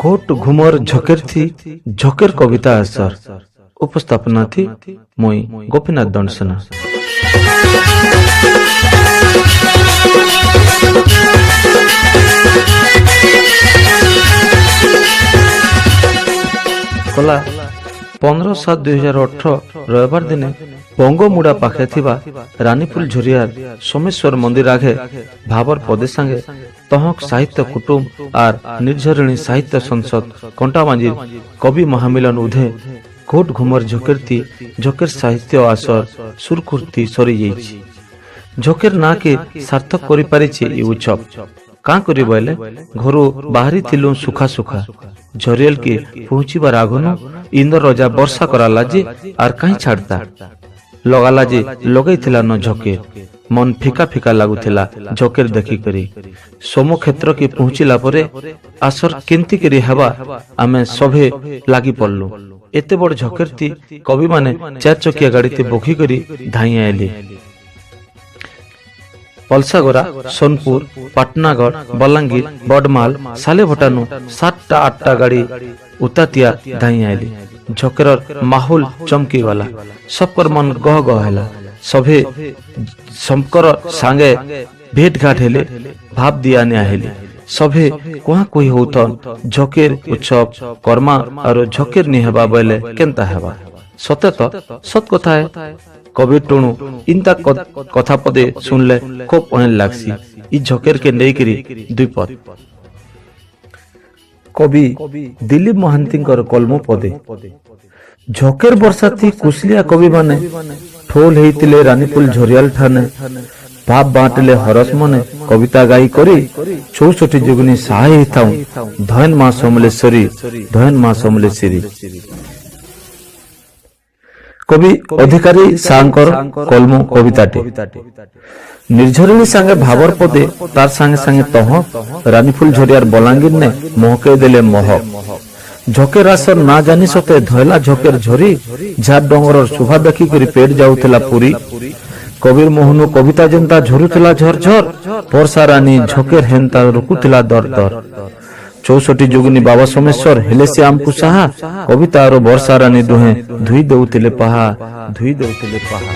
घोट घुमर झकेर थी झकेर कविता असर उपस्थापना थी मुई गोपीनाथ दंडसेना। कला 15/7/2018 रविवार दिन बंगमुड़ा पाखे थिबा रानीपुल झरियार सोमेश्वर मंदिर आगे भावर पदे संगे तहक साहित्य कुटुंब और निर्झरिणी साहित्य संसद कंटाबांजीर कवि महामिलन उधे घोट घुमर झकेरती झकेर साहित्य आसर सुरखुर्ती सरी जाइछि। झकेर ना के सार्थक करि पारिछि ई उत्सव का करि बोले घरु बाहरी थिलु सुखा सुखा झरियल के पहुंचीबार आगनु इंद्र रजा वर्षा कराला जे आर कहीं छाड़ता लगाला जे लगैथिला न झकेर मन फिका फिका लागुथिला झकेर देखि करी सोम क्षेत्र के पहुंचीला परे आसर केंती करी हवा आमे सभे लागी पड़लु। एते बड़ झकेर थी कवि माने चार चकिया गाड़ी ते बोखी करी धाई आइले। पलसागोरा सोनपुर पाटनागढ़ बलांगीर बडमाल साले भटानु 7टा 8टा गाड़ी उतातिया धाई आइले। झकेर माहौल चमकी वाला सबकर मन गह गह हैला। सभे समकर सांगे भेट घाट हेले भाव दिया ने हेले सभे कोहा कोई होतन झकेर उत्सव कर्मा और झकेर नि हेबा बोले केनता हेबा सते तो सत कथा है। कवि टुणु इंता कथा पदे सुनले खूब अनेल लागसी। ई झकेर के नेई करी दुई पद कवि दिलीप महांतीकर कलमो पदे झकेर वर्षा थी कुशलिया कवि माने ठोल हेतिले रानीपुल झरियाल ठाने भाव बांटले हरस मने कविता गाई करी 64 जुगनी सहाय थाऊ धन मां समलेश्वरी धन मां समलेश्वरी। कवि अधिकारी सांकर कलमो कविताटे निर्झरिणी संगे भावर पदे तार संगे संगे तह रानीफुल झरियार बलांगीर ने महके देले महक झकेर आसर ना जानी सते धयला झकेर झरी झार डंगर शोभा देखी करी पेट जाउथला पुरी कबीर मोहनु कविता जनता झरुथला झरझर वर्षा रानी झकेर हेंता रुकुथला दर दर 64 जुगनी बाबा सोमेश्वर हेले श्याम कुसाहा कविता और वर्षा रानी दुहे धुई देउथिले पहा धुई देउथिले पहा।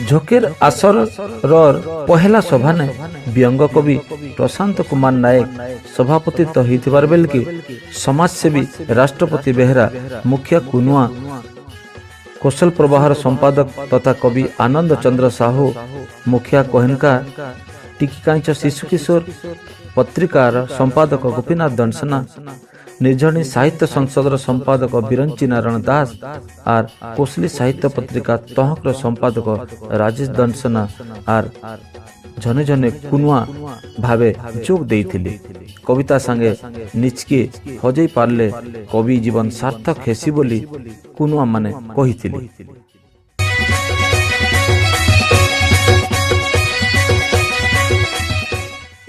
झकेर आसर रर पहला सभा ने व्यंग कवि प्रशांत कुमार नायक सभापति तो हिथिबार बेल की समाजसेवी राष्ट्रपति बेहरा मुखिया कुनुआ कौशल प्रवाहर संपादक तथा कवि आनंद चंद्र साहू मुखिया कोहनका टिकिकांच शिशु किशोर पत्रिकार संपादक गोपीनाथ दंडसेना निर्झरिणी साहित्य संसद संपादक बिरंची नारायण दास और कोसली साहित्य पत्रिका तहकर संपादक राजेश दंडसेना और जने जने कुनुआ भावे जोग देइथिले। कविता संगे निचके हजई पारले कवि जीवन सार्थक हेसी बोली कुनुआ माने कहिथिले।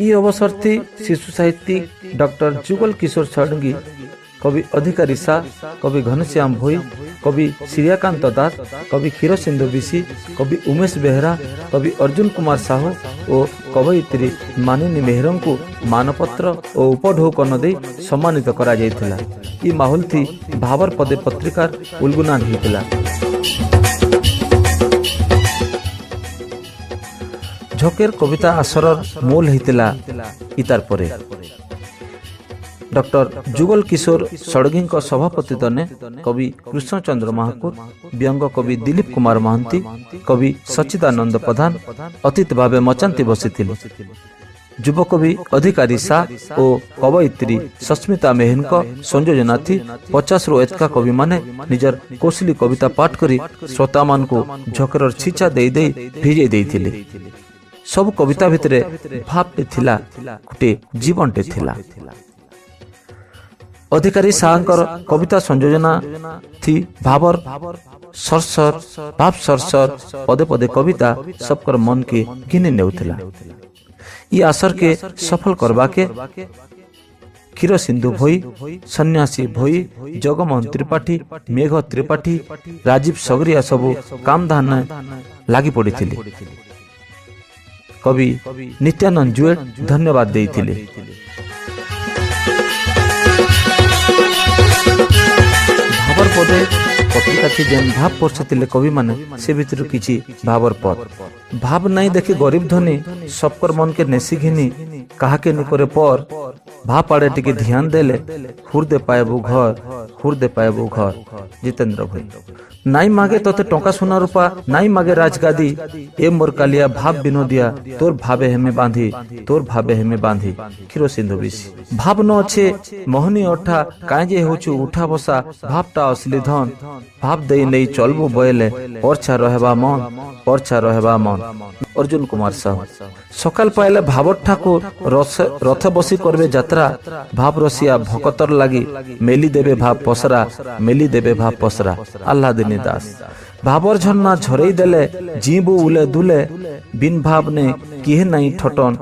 ई अवसर थी शिशु साहित्यिक डॉक्टर जुगल किशोर षडंगी कवि अधिकारी शाह कवि घनश्याम भोई कवि श्रियाकांत दास कवि क्षीर सिंधु बिशी कवि उमेश बेहरा कवि अर्जुन कुमार साहू और कवयित्री मानिनी मेहर को मानपत्र और उपढौकन दे सम्मानित करा जायथिला। ई माहौल थी भावर पदे पत्रिकार उलगुनान हितला। झकेर कविता आसर मूल हितला इतार परे डॉक्टर जुगल किशोर षडंगी सभापतित्व ने कवि कृष्णचंद्र महाकुर व्यंग कवि दिलीप कुमार महांती कवि सच्चिदानंद प्रधान अतिथि भावे मचांती बसिथिले। युव कवि अधिकारी शाह और कवयित्री सस्मिता मेहनक संयोजना थी 50 रु एतका कवि माने निजर कौशली कविता पाठ करी श्रोता मान को झकेर छिचा दे दे भिजे देइथिले। सब कविता भितरे भावटे थिला गोटे जीवनटे थिला। अधिकारी शाहकर कविता संयोजना थी भावर सरसर भाव सरसर पदे पदे कविता सबकर मन के घिने नेउथिला। ई आसर के सफल करबा के क्षीर सिंधु भोई सन्यासी भोई जगमोहन त्रिपाठी मेघ त्रिपाठी राजीव सगरिया सबु कामधान लागि पड़िथिले। कवि नित्यानंद जुएट धन्यवाद देइथिले। पदे पत्रिका थी जेन भाव पढ़ते कवि माने से भीतर किछि भावर पद भाव नहीं देखी गरीब धनी सबकर मन के नेसी घिनी कहा के निकरे पर भाव पाड़े टिके ध्यान देले हुर्दे पाएबू घर जितेंद्र भाई नाई मागे तोते टंका सोना रूपा नाई मागे राजगादी ए मोर कालिया भाव विनोदिया तोर भावे हेमे बांधी क्षीर सिंधु बिसी भाव न अच्छे मोहनी अठा काजे होचु उठा बसा भावटा असली धन भाव दे नहीं चलबू बयले परछा रहबा मन अर्जुन कुमार साहू सकाल पाइले भावर ठाकुर रथ बसी करबे यात्रा भाव रसिया भकतर लागी मेली देबे भाव पसरा आह्लादिनी दास भावर झरना झरई देले जीबू उले दुले बिन भाव ने किहे नहीं ठटन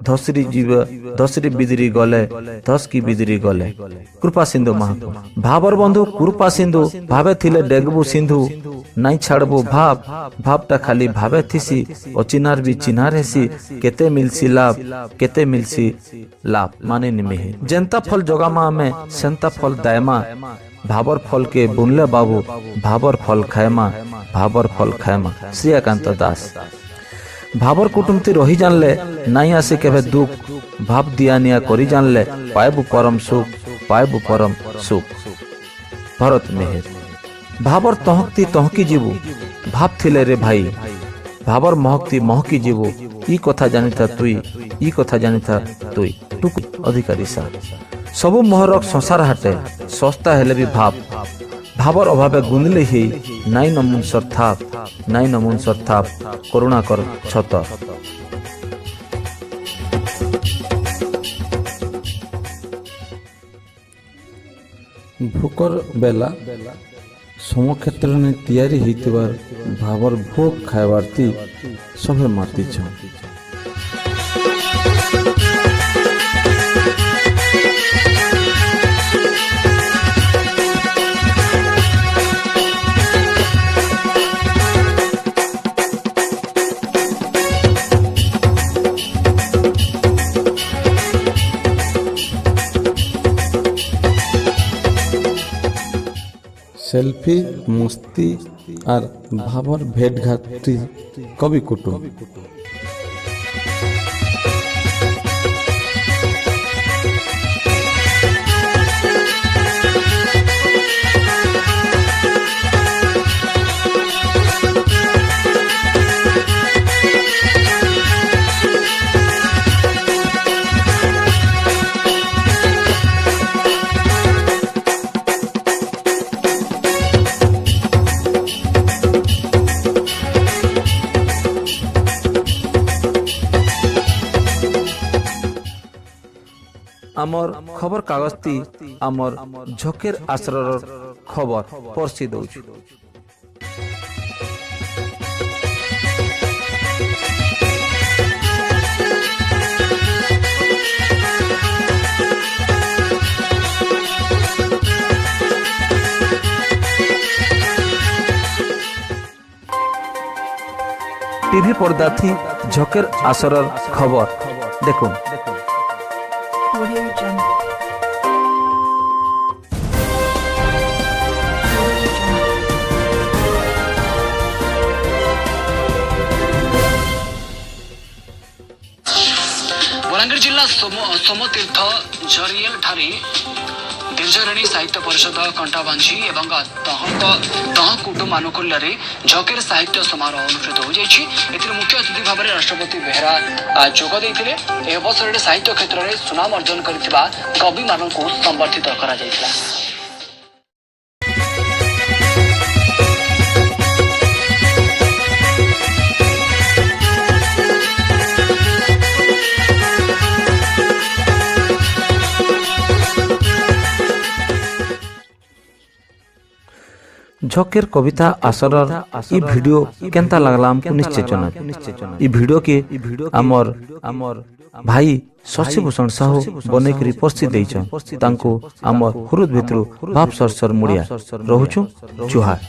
धसरी बिदरी गले धस की बिदरी गले कृपा सिंधु महाको भावर बंधु कृपा सिंधु भावे थिले डेगबू सिंधु नहीं छाड़बू भावटा खाली भावे थिसी अचिनार भी चिन्हार हेसी केते मिलसी लाभ माने निमेहे जेंता फल जगामा में सेंता फल दायमा भावर फल के बुनले बाबू भावर फल खायमा श्रीकांत दास भावर कुटुमती रही जानले नहीं आसे केवे दुख भाव दिया निया करी जानले पाएबू परम सुख भरत मेहर भावर तहकी जीवू भाव थिले रे भाई भावर महकी जीवू ई कथा जानिथा तुई टुकु अधिकारी सा सबु मोहरक संसार हाटे सस्ता हेले भी भावर अभावे गुंदले ही नाई नमुनसर थाप करुणाकर छत भोकर बेला समक्षेत्र ने तैयारी होइतिबार भावर भोग खाइबारती सभे माती छ सेल्फी मस्ती और भावर भेट घाटी कवि कुटुम आमर खबर कागजती आमर झकेर आश्रर खबर परसी दउछु टीवी पर्दा थी झकेर आश्रर खबर देखो बलांगीर जिला सोमतीर्थ झरियल ठारे दीर्घरणी साहित्य परिषद कंटाबांझी एवं तह कुटुंब आनुकूल्य झकेर साहित्य समारोह अनुष्ठित हो जाएगी। मुख्य अतिथि भाव में राष्ट्रपति बेहरा जोग देते अवसर में साहित्य क्षेत्र में सुनाम अर्जन कर कवि मान संबर्धित करा जायतिला। झकेर कविता आसरर ई वीडियो केंता लागला हमको निश्चय जनाब। ई वीडियो के हमर भाई शशिभूषण साहू बने करी परसी देइछन तांको हमर हृदय भितरु भाव सरसर मुड़िया रहउछु जुहार।